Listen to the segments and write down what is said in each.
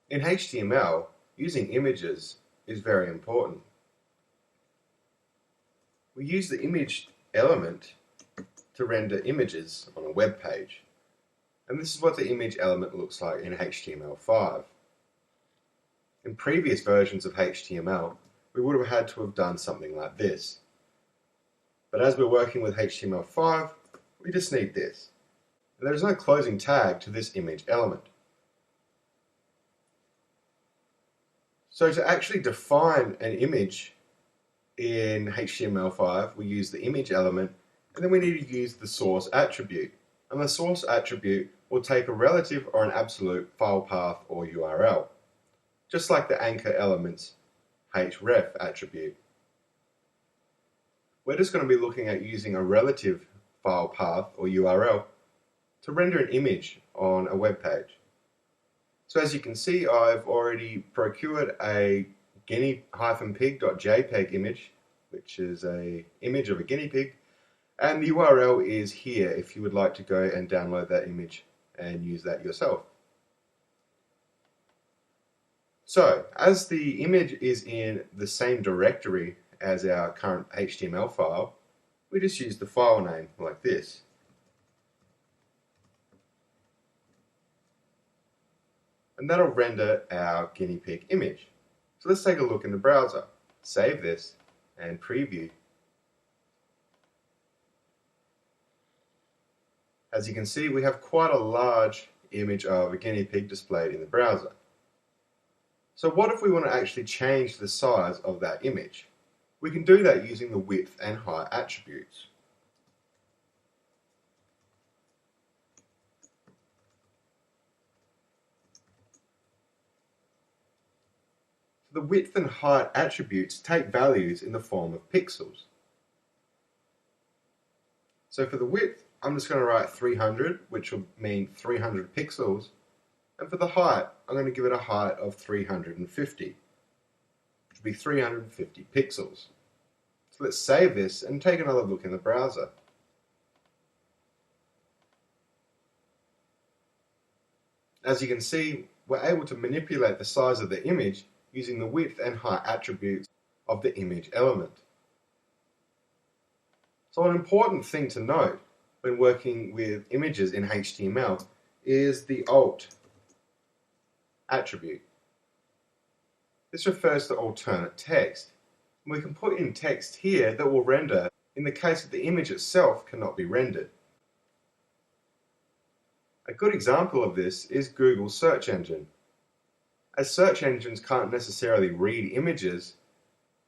In HTML, using images is very important. We use the image element to render images on a web page. And this is what the image element looks like in HTML5. In previous versions of HTML, we would have had to have done something like this. But as we're working with HTML5, we just need this. And there is no closing tag to this image element. So to actually define an image in HTML5, we use the image element, and then we need to use the source attribute. And the source attribute will take a relative or an absolute file path or URL, just like the anchor element's href attribute. We're just going to be looking at using a relative file path or URL to render an image on a web page. So as you can see, I've already procured a guinea-pig.jpg image, which is an image of a guinea pig, and the URL is here if you would like to go and download that image and use that yourself. So, as the image is in the same directory as our current HTML file, we just use the file name like this. And that'll render our guinea pig image. So let's take a look in the browser. Save this and preview. As you can see, we have quite a large image of a guinea pig displayed in the browser. So what if we want to actually change the size of that image? We can do that using the width and height attributes. The width and height attributes take values in the form of pixels. So for the width, I'm just going to write 300, which will mean 300 pixels. And for the height, I'm going to give it a height of 350, which will be 350 pixels. So let's save this and take another look in the browser. As you can see, we're able to manipulate the size of the image using the width and height attributes of the image element. So an important thing to note when working with images in HTML is the alt attribute. This refers to alternate text. And we can put in text here that will render in the case that the image itself cannot be rendered. A good example of this is Google's search engine. As search engines can't necessarily read images,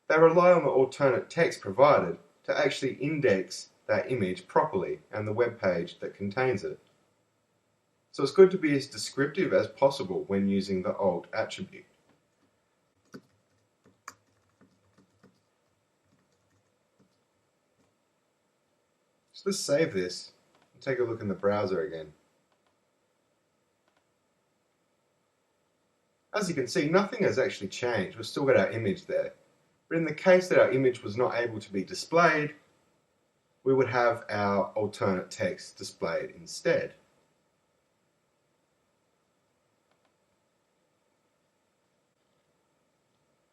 they rely on the alternate text provided to actually index that image properly and the web page that contains it. So it's good to be as descriptive as possible when using the alt attribute. So let's save this and take a look in the browser again. As you can see, nothing has actually changed. We've still got our image there. But in the case that our image was not able to be displayed, we would have our alternate text displayed instead.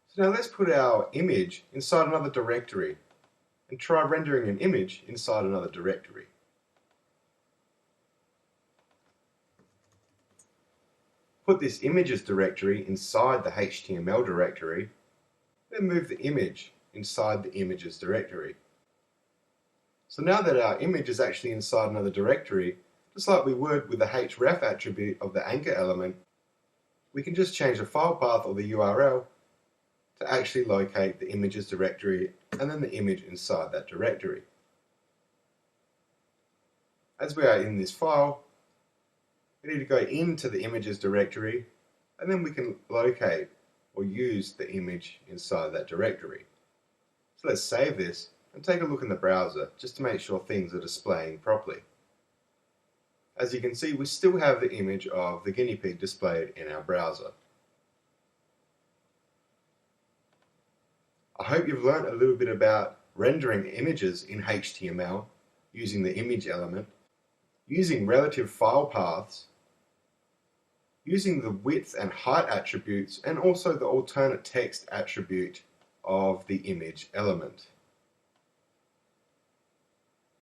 So now let's put our image inside another directory and try rendering an image inside another directory. Put this images directory inside the HTML directory, then move the image inside the images directory. So now that our image is actually inside another directory, just like we would with the href attribute of the anchor element, we can just change the file path or the URL to actually locate the images directory and then the image inside that directory. As we are in this file, we need to go into the images directory and then we can locate or use the image inside that directory. So let's save this and take a look in the browser just to make sure things are displaying properly. As you can see, we still have the image of the guinea pig displayed in our browser. I hope you've learned a little bit about rendering images in HTML using the image element, using relative file paths, using the width and height attributes and also the alternate text attribute of the image element.